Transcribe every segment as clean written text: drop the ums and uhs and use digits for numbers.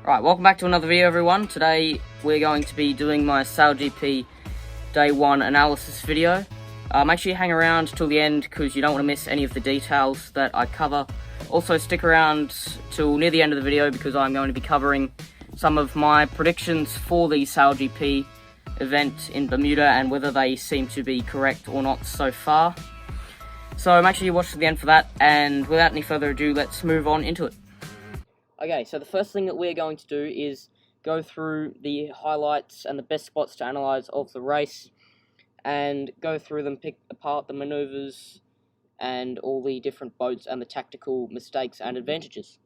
Right, welcome back to another video, everyone. Today we're going to be doing my SailGP Day 1 analysis video. Make sure you hang around till the end because you don't want to miss any of the details that I cover. Also stick around till near the end of the video because I'm going to be covering some of my predictions for the SailGP event in Bermuda and whether they seem to be correct or not so far. So make sure you watch to the end for that, and without any further ado, let's move on into it. Okay, so the first thing that we're going to do is go through the highlights and the best spots to analyze of the race and go through them, pick apart the maneuvers and all the different boats and the tactical mistakes and advantages.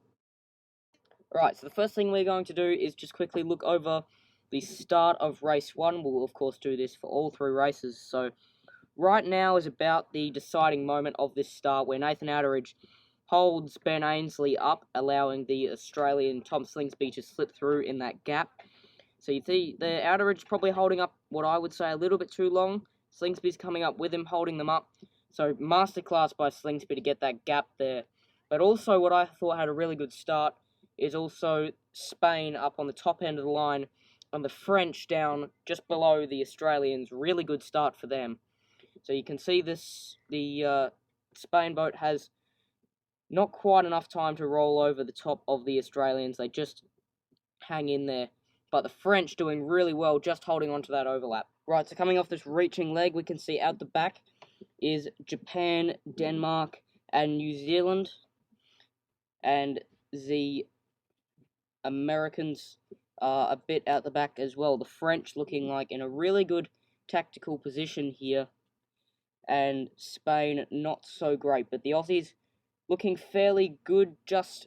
Right, so the first thing we're going to do is just quickly look over the start of race 1. We'll of course do this for all 3 races. So right now is about the deciding moment of this start where Nathan Outteridge holds Ben Ainsley up, allowing the Australian Tom Slingsby to slip through in that gap. So you see the Outteridge probably holding up what I would say a little bit too long. Slingsby's coming up with him, holding them up. So masterclass by Slingsby to get that gap there. But also what I thought had a really good start is also Spain up on the top end of the line and the French down just below the Australians. Really good start for them. So you can see this, the Spain boat has not quite enough time to roll over the top of the Australians. They just hang in there. But the French doing really well, just holding on to that overlap. Right, so coming off this reaching leg, we can see out the back is Japan, Denmark, and New Zealand. And the Americans are a bit out the back as well. The French looking like in a really good tactical position here. And Spain not so great. But the Aussies looking fairly good, just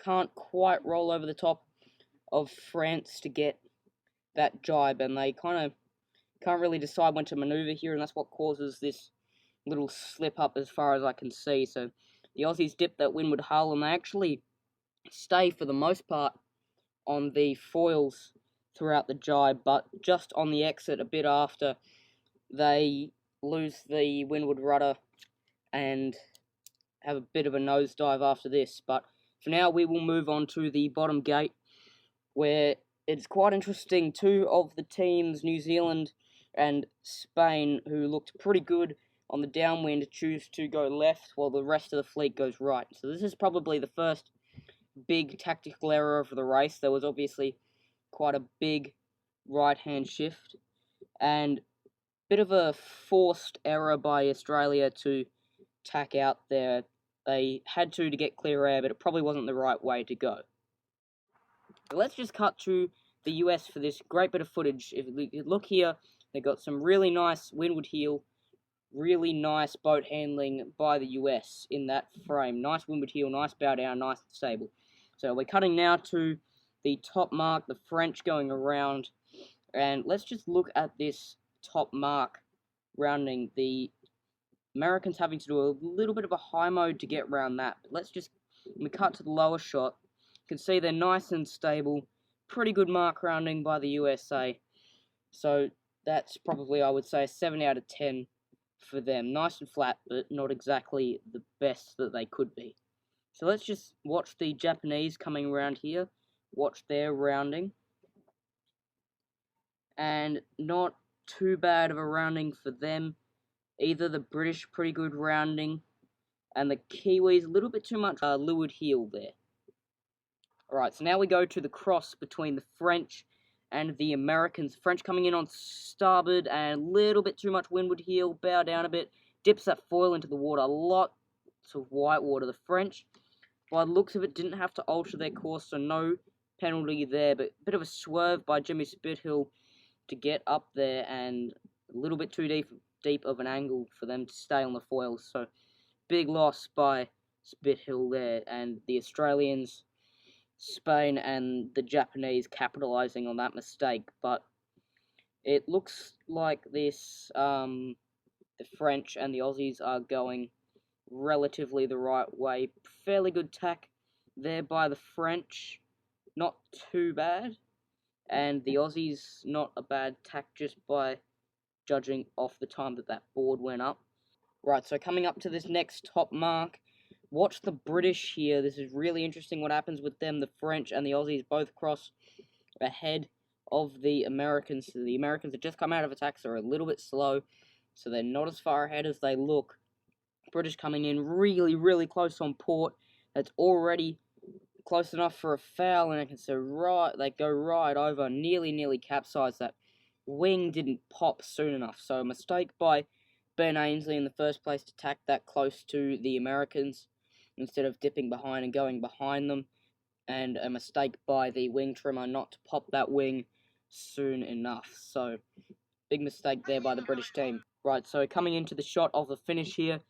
can't quite roll over the top of France to get that jibe, and they kind of can't really decide when to maneuver here, and that's what causes this little slip up as far as I can see. So the Aussies dip that windward hull, and they actually stay for the most part on the foils throughout the jibe, but just on the exit a bit after, they lose the windward rudder and have a bit of a nosedive after this. But for now, we will move on to the bottom gate, where it's quite interesting. 2 of the teams, New Zealand and Spain, who looked pretty good on the downwind, choose to go left while the rest of the fleet goes right. So this is probably the first big tactical error of the race. There was obviously quite a big right-hand shift and a bit of a forced error by Australia to tack out there. They had to get clear air, but it probably wasn't the right way to go. Let's just cut to the US for this great bit of footage. If you look here, they've got some really nice windward heel, really nice boat handling by the US in that frame. Nice windward heel, nice bow down, nice and stable. So we're cutting now to the top mark, the French going around, and let's just look at this top mark rounding. The Americans having to do a little bit of a high mode to get around that. But let's just, when we cut to the lower shot, you can see they're nice and stable. Pretty good mark rounding by the USA. So that's probably, I would say, a 7 out of 10 for them. Nice and flat, but not exactly the best that they could be. So let's just watch the Japanese coming around here. Watch their rounding. And not too bad of a rounding for them. Either the British, pretty good rounding, and the Kiwis, a little bit too much leeward heel there. Alright, so now we go to the cross between the French and the Americans. French coming in on starboard, and a little bit too much windward heel, bow down a bit, dips that foil into the water, lots of white water. The French, by the looks of it, didn't have to alter their course, so no penalty there, but a bit of a swerve by Jimmy Spithill to get up there, and a little bit too deep of an angle for them to stay on the foils. So big loss by Spithill there, and the Australians, Spain and the Japanese capitalizing on that mistake. But it looks like this the French and the Aussies are going relatively the right way. Fairly good tack there by the French, not too bad, and the Aussies not a bad tack just by judging off the time that board went up. Right, so coming up to this next top mark, watch the British here. This is really interesting what happens with them. The French and the Aussies both cross ahead of the Americans. So the Americans have just come out of attacks, are a little bit slow, so they're not as far ahead as they look. British coming in really, really close on port. That's already close enough for a foul, and I can see they go right over, nearly capsize. That wing didn't pop soon enough, so a mistake by Ben Ainsley in the first place to tack that close to the Americans instead of dipping behind and going behind them, and a mistake by the wing trimmer not to pop that wing soon enough. So big mistake there by the British team. Right, so coming into the shot of the finish here,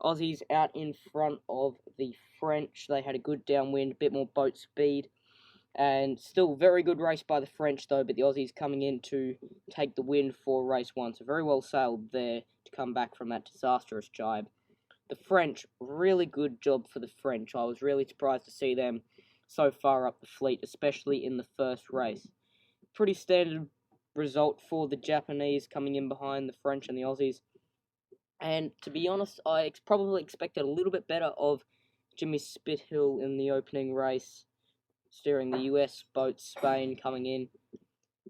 Aussies out in front of the French. They had a good downwind, a bit more boat speed, and still very good race by the French though, but the Aussies coming in to take the win for race one. So very well sailed there to come back from that disastrous jibe. The French, really good job for the French. I was really surprised to see them so far up the fleet, especially in the first race. Pretty standard result for the Japanese coming in behind the French and the Aussies. And to be honest, I probably expected a little bit better of Jimmy Spithill in the opening race, steering the US boat, Spain coming in.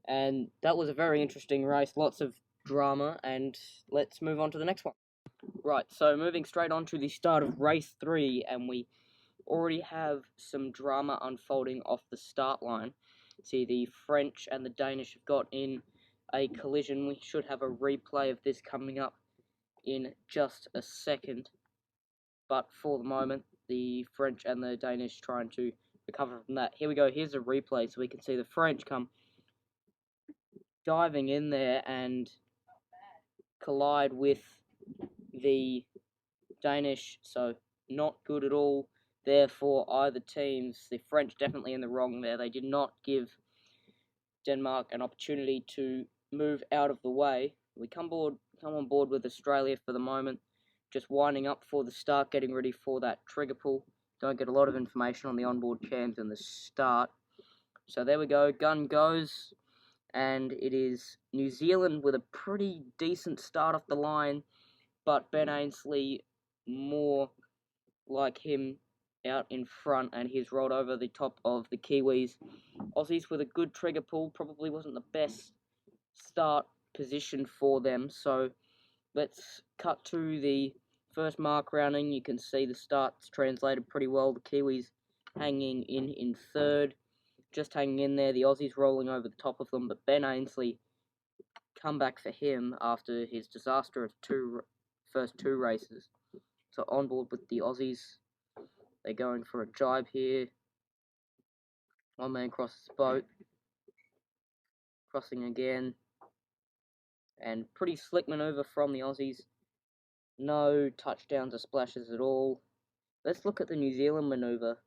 And that was a very interesting race, lots of drama, and let's move on to the next one. Right, so moving straight on to the start of race 3, and we already have some drama unfolding off the start line. See, the French and the Danish have got in a collision. We should have a replay of this coming up in just a second. But for the moment, the French and the Danish trying to recover from that. Here we go, here's a replay so we can see the French come diving in there and collide with the Danish, so not good at all there for either teams. The French definitely in the wrong there. They did not give Denmark an opportunity to move out of the way. We come on board with Australia for the moment, just winding up for the start, getting ready for that trigger pull. Don't get a lot of information on the onboard cams in the start. So there we go, gun goes, and it is New Zealand with a pretty decent start off the line, but Ben Ainsley more like him out in front, and he's rolled over the top of the Kiwis. Aussies with a good trigger pull, probably wasn't the best start position for them, so let's cut to the first mark rounding. You can see the start's translated pretty well. The Kiwis hanging in third, just hanging in there. The Aussies rolling over the top of them, but Ben Ainsley, comeback for him after his disastrous first two races. So on board with the Aussies, they're going for a jibe here. One man crosses the boat, crossing again, and pretty slick manoeuvre from the Aussies. No touchdowns or splashes at all. Let's look at the New Zealand manoeuvre.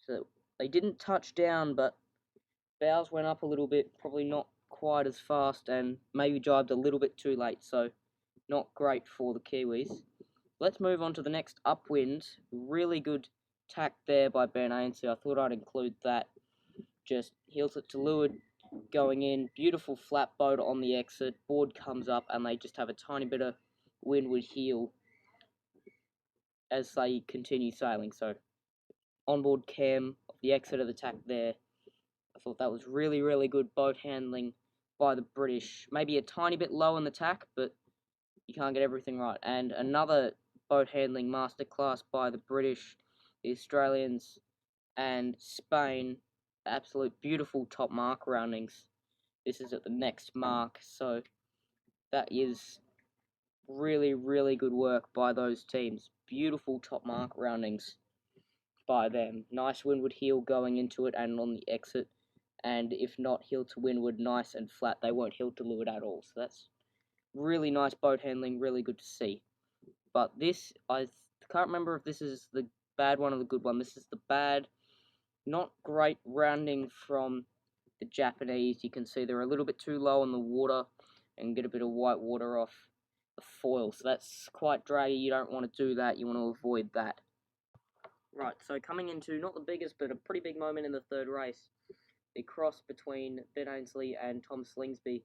So they didn't touch down, but bows went up a little bit, probably not quite as fast, and maybe jibed a little bit too late, so not great for the Kiwis. Let's move on to the next upwind. Really good tack there by Ben Ainsley. I thought I'd include that. Just heels it to leeward, going in. Beautiful flat boat on the exit. Board comes up, and they just have a tiny bit of windward heel as they continue sailing. So, onboard cam of the exit of the tack there. I thought that was really, really good boat handling by the British. Maybe a tiny bit low in the tack, but you can't get everything right. And another boat handling masterclass by the British, the Australians, and Spain. Absolute beautiful top mark roundings. This is at the next mark, so that is really, really good work by those teams. Beautiful top mark roundings by them. Nice windward heel going into it and on the exit. And if not heel to windward, nice and flat. They won't heel to leeward at all. So that's really nice boat handling, really good to see. But this, I can't remember if this is the bad one or the good one. This is the bad. Not great rounding from the Japanese. You can see they're a little bit too low in the water and get a bit of white water off the foil. So that's quite draggy. You don't want to do that. You want to avoid that. Right, so coming into not the biggest, but a pretty big moment in the third race. The cross between Ben Ainsley and Tom Slingsby.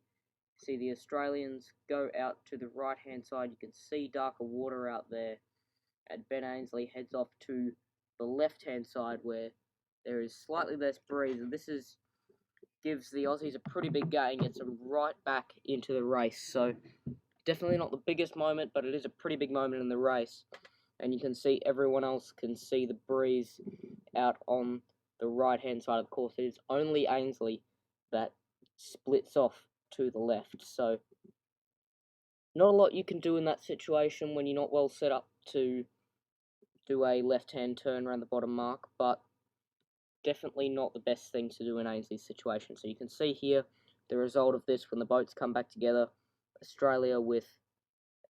See the Australians go out to the right-hand side. You can see darker water out there. and Ben Ainsley heads off to the left-hand side where there is slightly less breeze, and this gives the Aussies a pretty big gain, gets them right back into the race. So definitely not the biggest moment, but it is a pretty big moment in the race. And you can see everyone else can see the breeze out on the right-hand side of the course. It is only Ainsley that splits off to the left. So not a lot you can do in that situation when you're not well set up to do a left-hand turn around the bottom mark, but definitely not the best thing to do in Ainsley's situation. So you can see here the result of this when the boats come back together. Australia with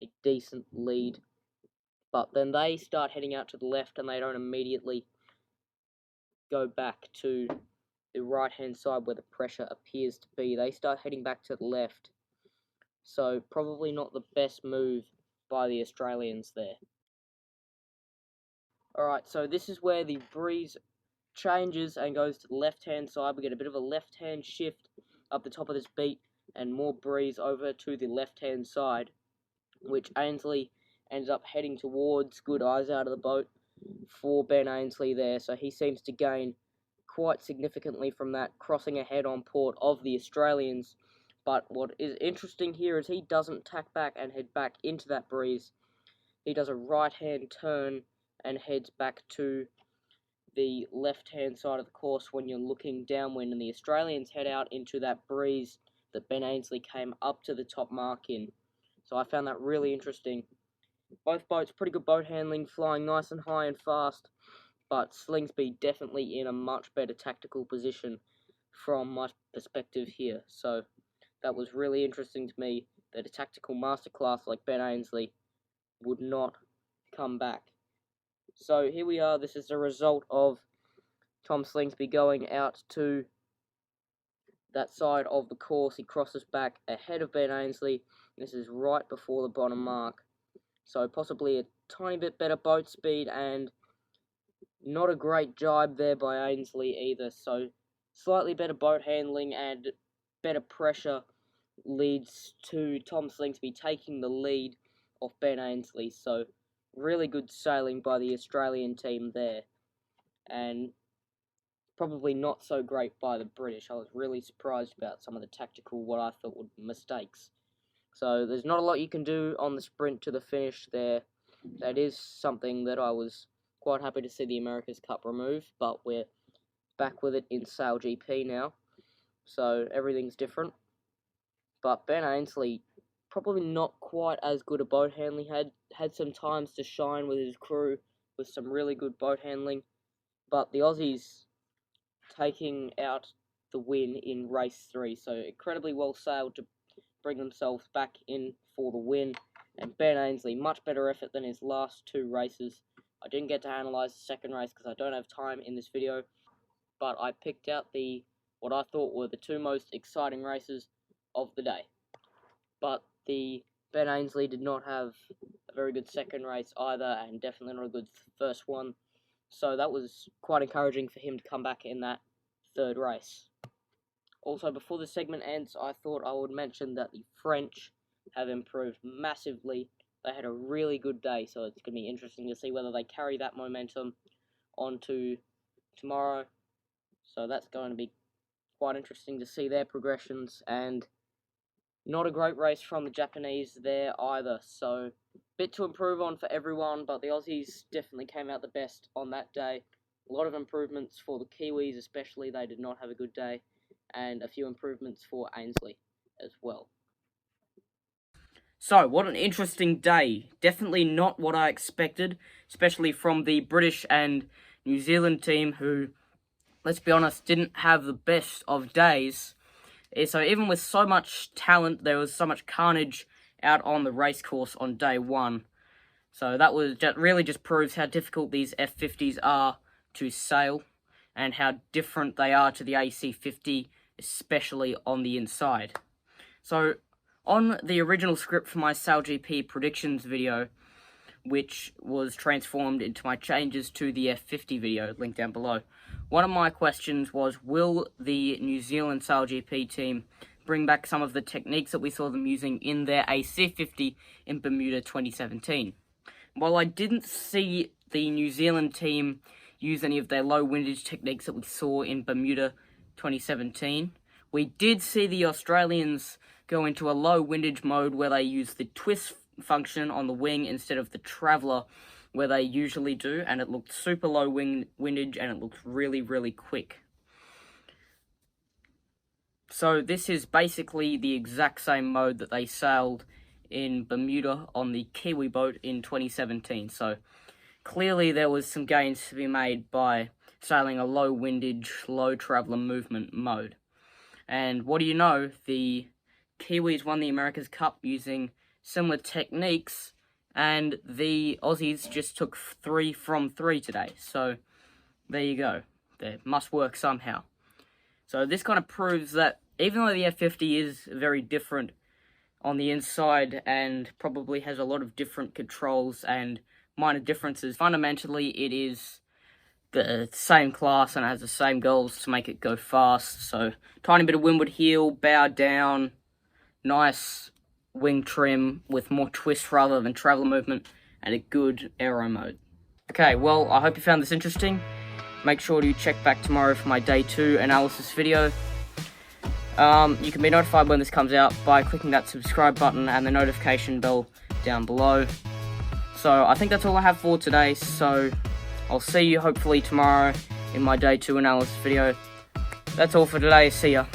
a decent lead, but then they start heading out to the left and they don't immediately go back to the right-hand side where the pressure appears to be. They start heading back to the left, so probably not the best move by the Australians there. Alright, so this is where the breeze changes and goes to the left-hand side. We get a bit of a left-hand shift up the top of this beat and more breeze over to the left-hand side, which Ainsley ends up heading towards. Good eyes out of the boat for Ben Ainsley there, so he seems to gain quite significantly from that, crossing ahead on port of the Australians. But what is interesting here is he doesn't tack back and head back into that breeze. He does a right-hand turn and heads back to the left-hand side of the course when you're looking downwind, and the Australians head out into that breeze that Ben Ainsley came up to the top mark in. So I found that really interesting. Both boats, pretty good boat handling, flying nice and high and fast, but Slingsby definitely in a much better tactical position from my perspective here. So that was really interesting to me that a tactical masterclass like Ben Ainsley would not come back. So here we are. This is the result of Tom Slingsby going out to that side of the course. He crosses back ahead of Ben Ainsley. This is right before the bottom mark. So possibly a tiny bit better boat speed and not a great jibe there by Ainsley either. So slightly better boat handling and better pressure leads to Tom Slingsby taking the lead off Ben Ainsley. So really good sailing by the Australian team there, and probably not so great by the British. I was really surprised about some of the tactical, what I thought were mistakes. So there's not a lot you can do on the sprint to the finish there. That is something that I was quite happy to see the America's Cup remove, but we're back with it in Sail GP now, so everything's different. But Ben Ainsley, probably not quite as good a boat handling, had some times to shine with his crew, with some really good boat handling, but the Aussies taking out the win in race 3, so incredibly well sailed to bring themselves back in for the win. And Ben Ainsley, much better effort than his last 2 races. I didn't get to analyse the second race because I don't have time in this video, but I picked out what I thought were the 2 most exciting races of the day. But the Ben Ainsley did not have a very good second race either, and definitely not a good first one. So that was quite encouraging for him to come back in that 3rd race. Also, before the segment ends, I thought I would mention that the French have improved massively. They had a really good day, so it's going to be interesting to see whether they carry that momentum onto tomorrow. So that's going to be quite interesting to see their progressions, and not a great race from the Japanese there either. So bit to improve on for everyone, but the Aussies definitely came out the best on that day. A lot of improvements for the Kiwis especially, they did not have a good day, and a few improvements for Ainsley as well. So, what an interesting day. Definitely not what I expected, especially from the British and New Zealand team who, let's be honest, didn't have the best of days. So even with so much talent, there was so much carnage out on the racecourse on day 1. So that was really just proves how difficult these F50s are to sail, and how different they are to the AC50, especially on the inside. So on the original script for my Sail GP predictions video, which was transformed into my changes to the F50 video, linked down below, one of my questions was, will the New Zealand Sail GP team bring back some of the techniques that we saw them using in their AC50 in Bermuda 2017? while I didn't see the New Zealand team use any of their low windage techniques that we saw in Bermuda 2017, we did see the Australians go into a low windage mode where they use the twist function on the wing instead of the traveller where they usually do, and it looked super low windage and it looked really, really quick. So this is basically the exact same mode that they sailed in Bermuda on the Kiwi boat in 2017. So clearly there was some gains to be made by sailing a low windage, low traveller movement mode. And what do you know, the Kiwis won the America's Cup using similar techniques, and the Aussies just took 3 from 3 today. So there you go. They must work somehow. So this kind of proves that even though the F50 is very different on the inside and probably has a lot of different controls and minor differences, fundamentally it is the same class and it has the same goals to make it go fast. So tiny bit of windward heel, bow down, nice wing trim with more twist rather than traveller movement, and a good aero mode. Okay, well, I hope you found this interesting. Make sure to check back tomorrow for my day 2 analysis video. You can be notified when this comes out by clicking that subscribe button and the notification bell down below. So I think that's all I have for today, so I'll see you hopefully tomorrow in my day 2 analysis video. That's all for today, see ya.